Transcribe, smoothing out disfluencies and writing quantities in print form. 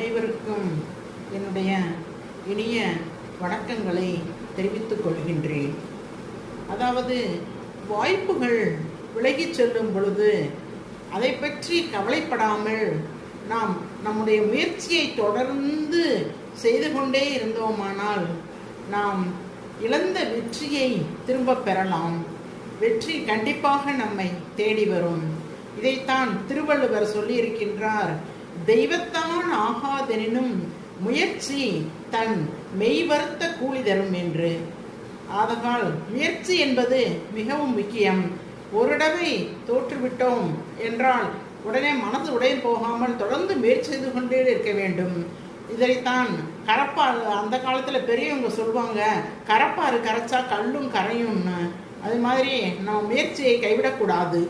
அனைவருக்கும் என்னுடைய இனிய வணக்கங்களை தெரிவித்துக் கொள்கின்றேன். அதாவது வாய்ப்புகள் விலகிச் செல்லும் பொழுது அதை பற்றி கவலைப்படாமல் நாம் நம்முடைய முயற்சியை தொடர்ந்து செய்து கொண்டே இருந்தோமானால் நாம் இழந்த வெற்றியை திரும்ப பெறலாம். வெற்றி கண்டிப்பாக நம்மை தேடி வரும். இதைத்தான் திருவள்ளுவர் சொல்லியிருக்கின்றார், தெய்வத்தான் ஆகாதெனினும் முயற்சி தன் மெய்வருத்த கூலி தரும் என்று. ஆதலால் முயற்சி என்பது மிகவும் முக்கியம். ஒரு தடவை தோற்றுவிட்டோம் என்றால் உடனே மனது உடைந்து போகாமல் தொடர்ந்து முயற்சி செய்து கொண்டே இருக்க வேண்டும். இதைத்தான் கரப்பாறு, அந்த காலத்தில் பெரியவங்க சொல்லுவாங்க, கரப்பாறு கரைச்சா கல்லும் கரையும்னு. அது மாதிரி நம்ம முயற்சியை கைவிடக்கூடாது.